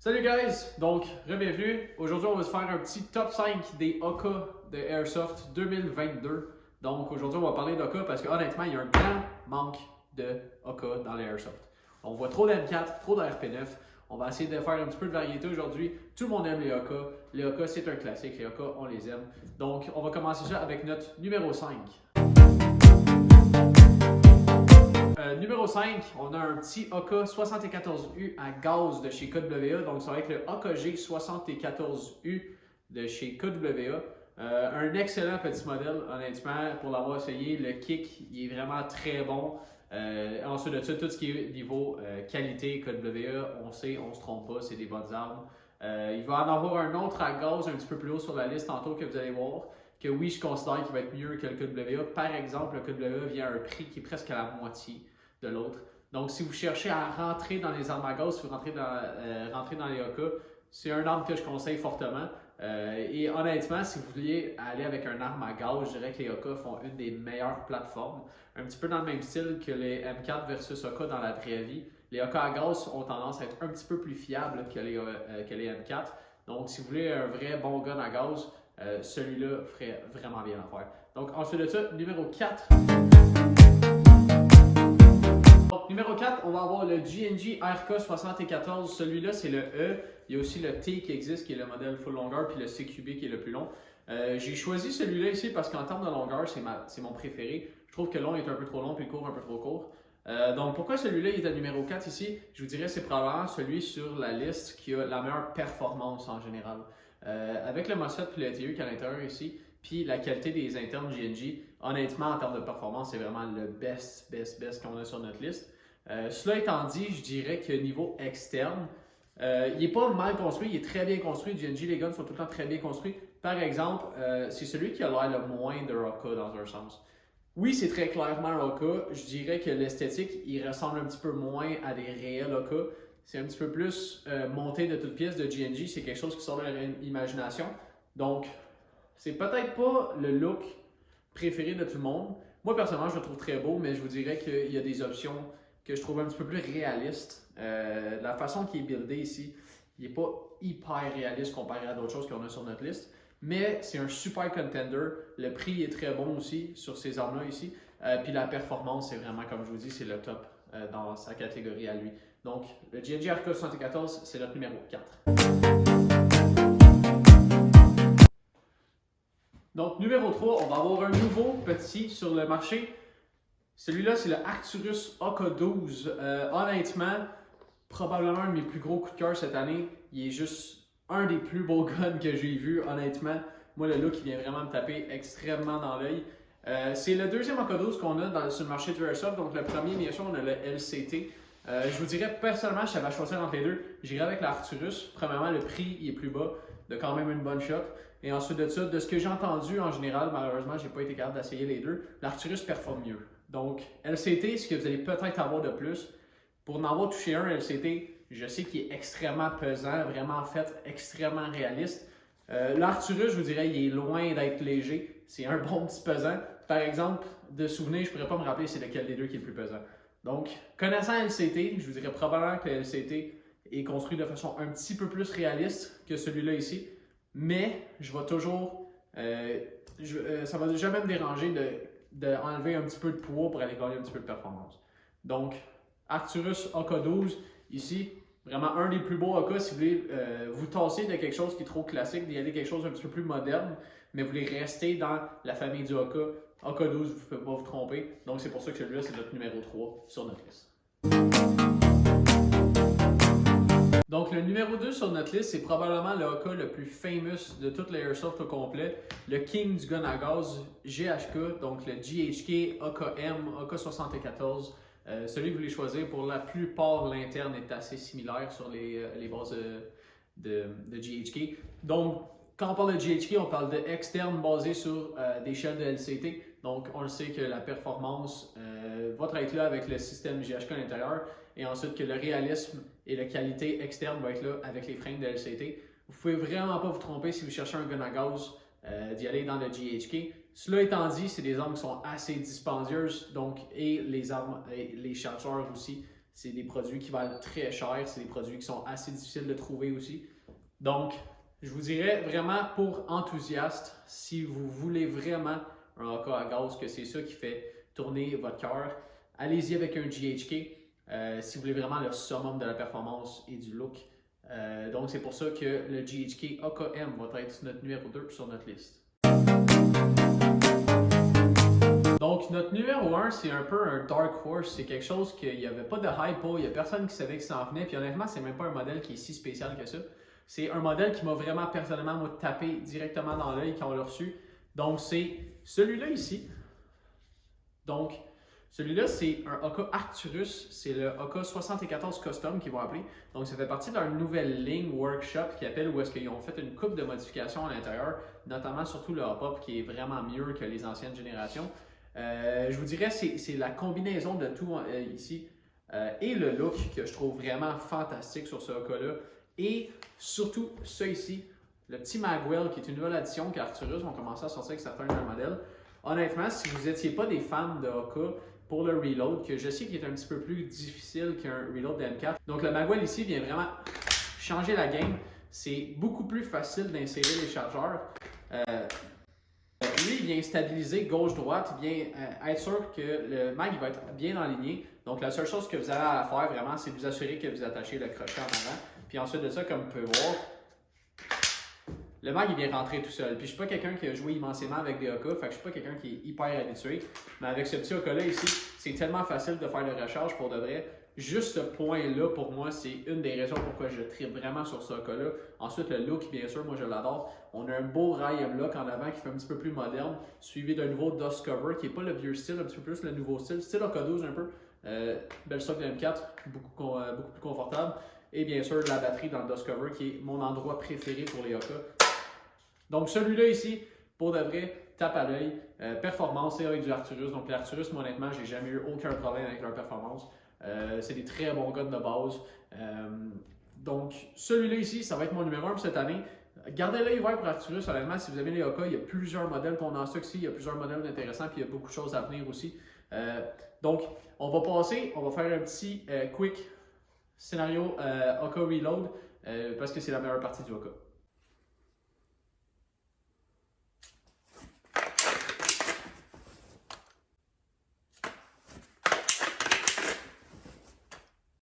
Salut guys! Donc, bienvenue. Aujourd'hui, on va se faire un petit top 5 des AK de Airsoft 2022. Donc, aujourd'hui, on va parler d'AK parce que honnêtement, il y a un grand manque de AK dans les Airsoft. On voit trop d'M4, trop de RP9. On va essayer de faire un petit peu de variété aujourd'hui. Tout le monde aime les AK. Les AK, c'est un classique. Les AK, on les aime. Donc, on va commencer ça avec notre numéro 5. Numéro 5, on a un petit AK74U à gaz de chez KWA. Donc, ça va être le AKG74U de chez KWA. Un excellent petit modèle, honnêtement, pour l'avoir essayé. Le kick, il est vraiment très bon. Ensuite de ça, tout ce qui est niveau qualité KWA, on sait, on se trompe pas, c'est des bonnes armes. Il va en avoir un autre à gaz un petit peu plus haut sur la liste tantôt que vous allez voir. Que oui, je considère qu'il va être mieux que le KWA. Par exemple, le KWA vient à un prix qui est presque à la moitié de l'autre. Donc, si vous cherchez à rentrer dans les armes à gaz, si vous rentrez dans les AK, c'est une arme que je conseille fortement. Et honnêtement, si vous vouliez aller avec un arme à gaz, je dirais que les AK font une des meilleures plateformes. Un petit peu dans le même style que les M4 versus AK dans la vraie vie. Les AK à gaz ont tendance à être un petit peu plus fiables que les M4. Donc, si vous voulez un vrai bon gun à gaz, celui-là ferait vraiment bien l'affaire. Donc, ensuite de ça, numéro 4. Donc, numéro 4, on va avoir le GNG RK74. Celui-là, c'est le E. Il y a aussi le T qui existe, qui est le modèle full longueur, puis le CQB qui est le plus long. J'ai choisi celui-là ici parce qu'en termes de longueur, c'est mon préféré. Je trouve que long est un peu trop long, puis court un peu trop court. Donc, pourquoi celui-là est à numéro 4 ici? Je vous dirais c'est probablement celui sur la liste qui a la meilleure performance en général. Avec le MOSFET et le TU qui est à l'intérieur ici, puis la qualité des internes GNG, honnêtement, en termes de performance, c'est vraiment le best qu'on a sur notre liste. Cela étant dit, je dirais que niveau externe, il n'est pas mal construit, il est très bien construit. GNG, les guns sont tout le temps très bien construits. Par exemple, c'est celui qui a l'air le moins de AK dans un sens. Oui, c'est très clairement un AK. Je dirais que l'esthétique, il ressemble un petit peu moins à des réels AK. C'est un petit peu plus monté de toutes pièces de GNG. C'est quelque chose qui sort de leur imagination. Donc, c'est peut-être pas le look préféré de tout le monde. Moi, personnellement, je le trouve très beau, mais je vous dirais qu'il y a des options que je trouve un petit peu plus réalistes. La façon qu'il est buildé ici, il n'est pas hyper réaliste comparé à d'autres choses qu'on a sur notre liste. Mais c'est un super contender. Le prix est très bon aussi sur ces armes-là ici. Puis la performance, c'est vraiment, comme je vous dis, c'est le top dans sa catégorie à lui. Donc, le GNG RK74, c'est notre numéro 4. Donc, numéro 3, on va avoir un nouveau petit sur le marché. Celui-là, c'est le Arcturus AK12. Honnêtement, probablement un de mes plus gros coups de cœur cette année. Il est juste un des plus beaux guns que j'ai vu, honnêtement. Moi, le look, il vient vraiment me taper extrêmement dans l'œil. C'est le deuxième AK12 qu'on a sur le marché du Airsoft. Donc, le premier, bien sûr, on a le LCT. Je vous dirais, personnellement, je savais choisir entre les deux. J'irais avec l'Arcturus. Premièrement, le prix il est plus bas, de quand même une bonne shot. Et ensuite de ça, de ce que j'ai entendu en général, malheureusement, j'ai pas été capable d'essayer les deux, l'Arcturus performe mieux. Donc, LCT, ce que vous allez peut-être avoir de plus, pour en avoir touché un LCT, je sais qu'il est extrêmement pesant, vraiment fait, extrêmement réaliste. L'Arcturus, je vous dirais, il est loin d'être léger. C'est un bon petit pesant. Par exemple, de souvenir, je ne pourrais pas me rappeler c'est lequel des deux qui est le plus pesant. Donc, connaissant LCT, je vous dirais probablement que le LCT est construit de façon un petit peu plus réaliste que celui-là ici. Mais je vais toujours... ça ne va jamais me déranger d'enlever un petit peu de poids pour aller gagner un petit peu de performance. Donc, Arcturus AK12, ici, vraiment un des plus beaux AK si vous voulez vous tasser de quelque chose qui est trop classique, d'y aller quelque chose un petit peu plus moderne, mais vous voulez rester dans la famille du AK. AK12, vous ne pouvez pas vous tromper. Donc, c'est pour ça que celui-là, c'est notre numéro 3 sur notre liste. Donc, le numéro 2 sur notre liste, c'est probablement le AK le plus famous de toutes les Airsoft au complet. Le King du gun à gaz, GHK, donc le GHK AKM, AK74. Celui que vous voulez choisir, pour la plupart, l'interne est assez similaire sur les bases de GHK. Donc, quand on parle de GHK, on parle d'externe basé sur des shells de LCT. Donc, on le sait que la performance va être là avec le système GHK à l'intérieur. Et ensuite, que le réalisme et la qualité externe va être là avec les freins de LCT. Vous ne pouvez vraiment pas vous tromper si vous cherchez un gun à gaz d'y aller dans le GHK. Cela étant dit, c'est des armes qui sont assez dispendieuses, donc, et les armes et les chargeurs aussi, c'est des produits qui valent très cher, c'est des produits qui sont assez difficiles de trouver aussi. Donc, je vous dirais vraiment pour enthousiastes, si vous voulez vraiment un AK à gaz, que c'est ça qui fait tourner votre cœur, allez-y avec un GHK. Si vous voulez vraiment le summum de la performance et du look. Donc, c'est pour ça que le GHK AKM va être notre numéro 2 sur notre liste. Donc, notre numéro 1, c'est un peu un dark horse. C'est quelque chose qu'il n'y avait pas de hype pour. Il n'y a personne qui savait que ça en venait. Puis honnêtement, c'est même pas un modèle qui est si spécial que ça. C'est un modèle qui m'a vraiment personnellement tapé directement dans l'œil quand on l'a reçu. Donc, c'est celui-là ici. Donc, celui-là, c'est un AK Arcturus. C'est le AK 74 Custom qu'ils vont appeler. Donc, ça fait partie d'une nouvelle ligne workshop qui appelle où est-ce qu'ils ont fait une coupe de modifications à l'intérieur, notamment surtout le hop-up qui est vraiment mieux que les anciennes générations. Je vous dirais, c'est la combinaison de tout ici et le look que je trouve vraiment fantastique sur ce AK-là. Et surtout, ça ici, le petit Magwell qui est une nouvelle addition qu'Arcturus vont commencer à sortir avec certains de leurs modèles. Honnêtement, si vous n'étiez pas des fans de AK pour le reload, que je sais qu'il est un petit peu plus difficile qu'un reload de M4, donc le Magwell ici vient vraiment changer la game. C'est beaucoup plus facile d'insérer les chargeurs. Lui, il vient stabiliser gauche-droite, il vient être sûr que le mag il va être bien aligné. Donc, la seule chose que vous avez à faire vraiment, c'est de vous assurer que vous attachez le crochet en avant. Puis ensuite de ça, comme vous pouvez voir, le mag il vient rentrer tout seul. Puis je suis pas quelqu'un qui a joué immensément avec des AK, fait que je suis pas quelqu'un qui est hyper habitué. Mais avec ce petit AK-là ici, c'est tellement facile de faire le recharge pour de vrai. Juste ce point-là, pour moi, c'est une des raisons pourquoi je tripe vraiment sur ce AK-là. Ensuite, le look, bien sûr, moi je l'adore. On a un beau rail M-Lock en avant qui fait un petit peu plus moderne, suivi d'un nouveau Dust Cover qui n'est pas le vieux style, un petit peu plus le nouveau style AK12 un peu. Belle stock de M4, beaucoup plus confortable. Et bien sûr, la batterie dans le Dust Cover qui est mon endroit préféré pour les AK. Donc celui-là ici, pour de vrai, tape à l'œil. Performance, c'est avec du Arcturus. Donc l'Arcturus, moi honnêtement, j'ai jamais eu aucun problème avec leur performance. C'est des très bons gars de base. Donc celui-là ici, ça va être mon numéro 1 pour cette année. Gardez l'œil ouvert pour Arcturus, honnêtement, si vous avez les AK, il y a plusieurs modèles qu'on a en stock ici, il y a plusieurs modèles intéressants, puis il y a beaucoup de choses à venir aussi. Donc, on va faire un petit quick scénario AK Reload, parce que c'est la meilleure partie du AK.